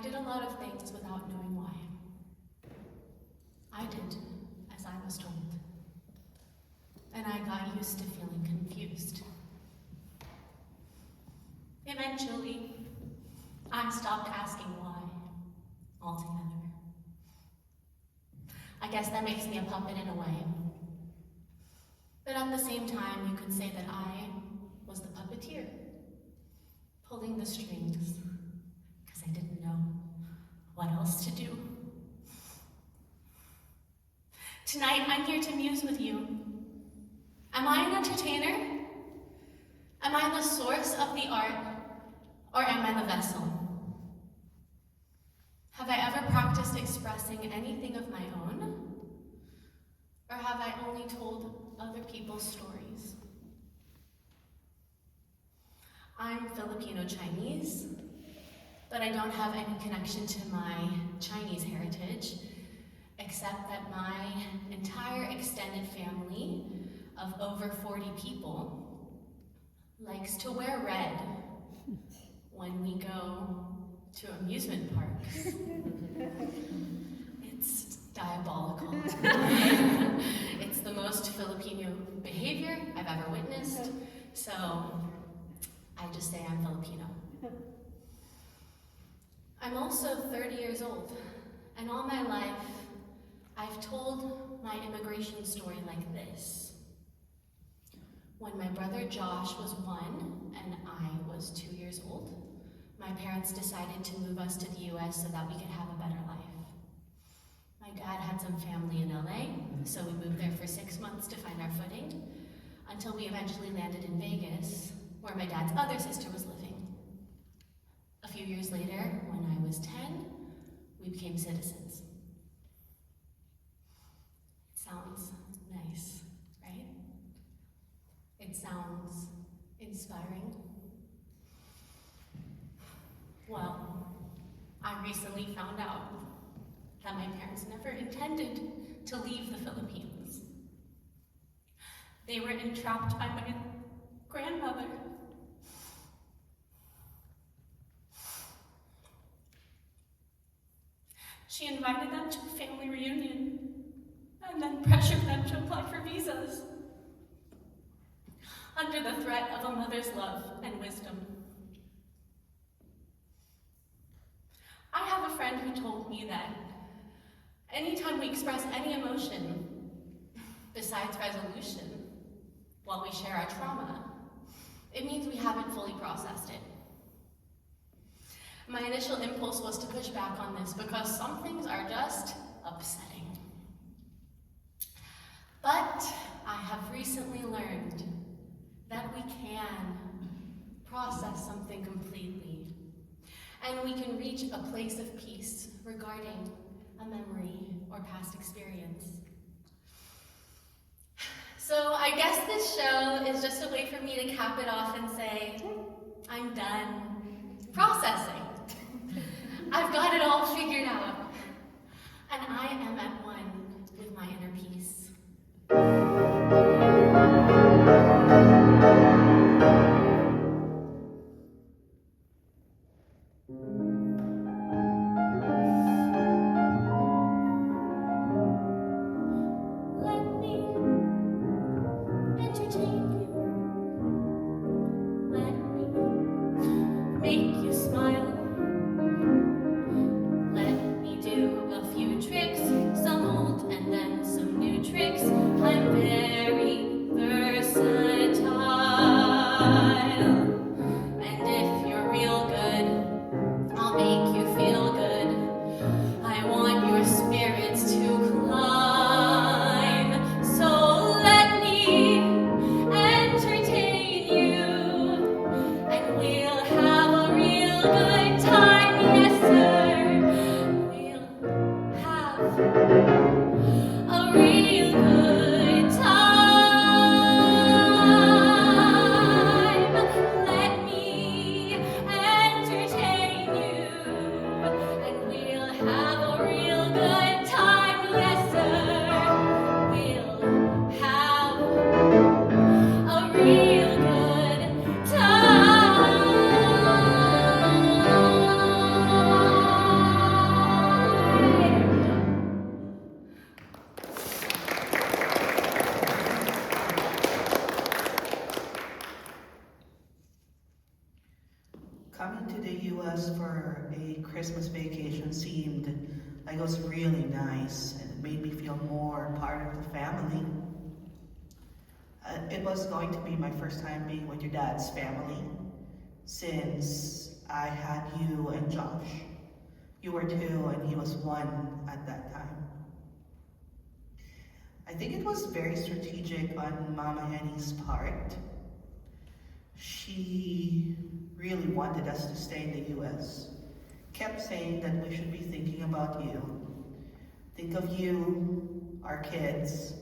did a lot of things without knowing why. I did as I was told. And I got used to feeling confused. Eventually, I stopped asking why altogether. I guess that makes me a puppet in a way. But at the same time, you could say that I was the puppeteer, pulling the strings, because I didn't know what else to do. Tonight, I'm here to muse with you. Am I an entertainer? Am I the source of the art, or am I the vessel? Have I ever practiced expressing anything of my own? Or have I only told other people's stories? I'm Filipino-Chinese, but I don't have any connection to my Chinese heritage, except that my entire extended family of over 40 people likes to wear red when we go to amusement parks. It's diabolical. It's the most Filipino behavior I've ever witnessed, so I just say I'm Filipino. I'm also 30 years old, and all my life, I've told my immigration story like this. When my brother Josh was 1 and I was 2 years old, my parents decided to move us to the US so that we could have a better life. My dad had some family in LA, so we moved there for 6 months to find our footing, until we eventually landed in Vegas, where my dad's other sister was living. A few years later, when I was 10, we became citizens. It sounds nice, right? It sounds inspiring. Well, I recently found out that my parents never intended to leave the Philippines. They were entrapped by my grandmother. She invited them to a family reunion and then pressured them to apply for visas under the threat of a mother's love and wisdom. I have a friend who told me that anytime we express any emotion besides resolution while we share our trauma, it means we haven't fully processed it. My initial impulse was to push back on this because some things are just upsetting. But I have recently learned that we can process something completely, and we can reach a place of peace regarding a memory or past experience. So I guess this show is just a way for me to cap it off and say, I'm done processing. I've got it all figured out, and I am at one with my inner peace. Let me entertain you. Let me make you smile. Let me do a few tricks US for a Christmas vacation seemed like it was really nice, and it made me feel more part of the family. It was going to be my first time being with your dad's family since I had you and Josh. You were 2 and he was 1 at that time. I think it was very strategic on Mama Henny's part. She really wanted us to stay in the US. Kept saying that we should be thinking about you. Think of you, our kids.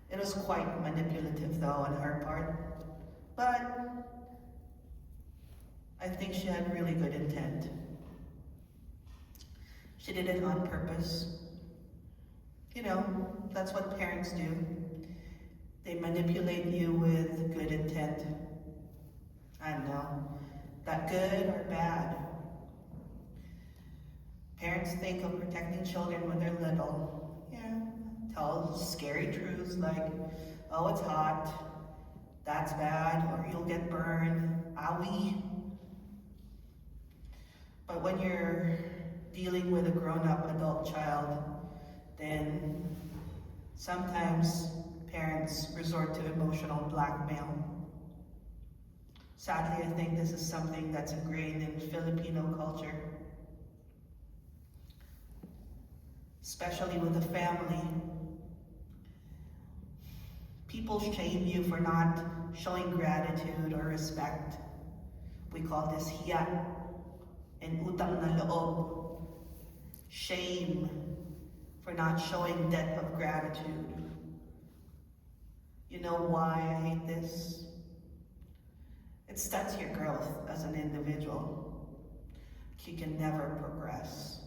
It was quite manipulative though on her part, but I think she had really good intent. She did it on purpose. You know, that's what parents do. They manipulate you with good intent. I don't know, that good or bad. Parents think of protecting children when they're little. Yeah, tell scary truths like, oh, it's hot, that's bad, or you'll get burned, owie. But when you're dealing with a grown-up adult child, then sometimes parents resort to emotional blackmail. Sadly, I think this is something that's ingrained in Filipino culture, especially with the family. People shame you for not showing gratitude or respect. We call this hiya and utang na loob. Shame for not showing debt of gratitude. You know why I hate this? It stunts your growth as an individual. You can never progress.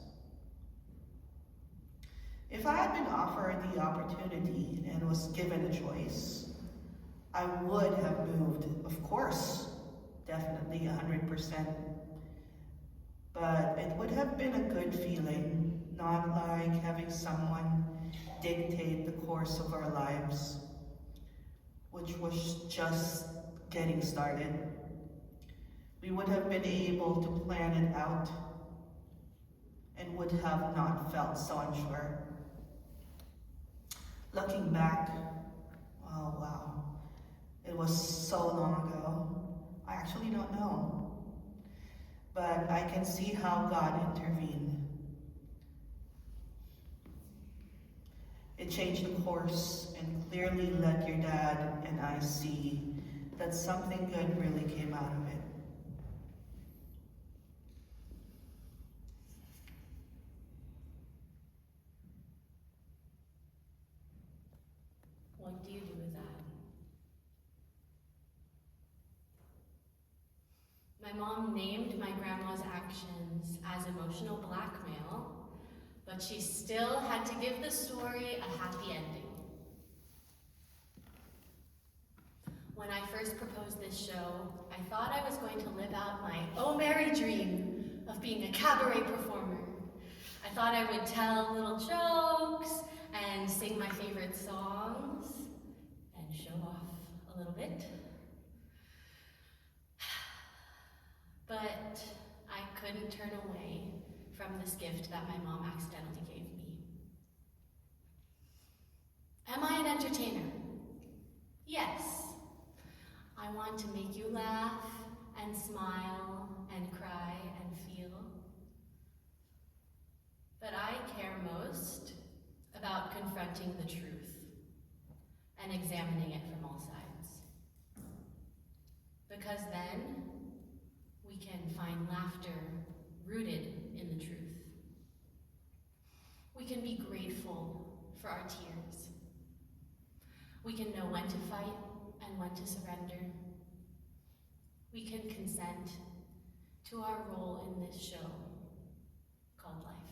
If I had been offered the opportunity and was given a choice, I would have moved, of course, definitely 100%. But it would have been a good feeling, not like having someone dictate the course of our lives, which was just getting started. We would have been able to plan it out and would have not felt so unsure. Looking back, oh wow, it was so long ago. I actually don't know. But I can see how God intervened. It changed the course and clearly let your dad and I see that something good really came out of it. What do you do with that? My mom named my grandma's actions as emotional blackmail, but she still had to give the story a happy ending. When I first proposed this show, I thought I was going to live out my oh merry dream of being a cabaret performer. I thought I would tell little jokes and sing my favorite songs and show off a little bit. But I couldn't turn away from this gift that my mom accidentally gave me. Am I an entertainer? Yes. I want to make you laugh and smile and cry and feel. But I care most about confronting the truth and examining it from all sides. Because then we can find laughter rooted in the truth. We can be grateful for our tears. We can know when to fight and when to surrender. We can consent to our role in this show called life.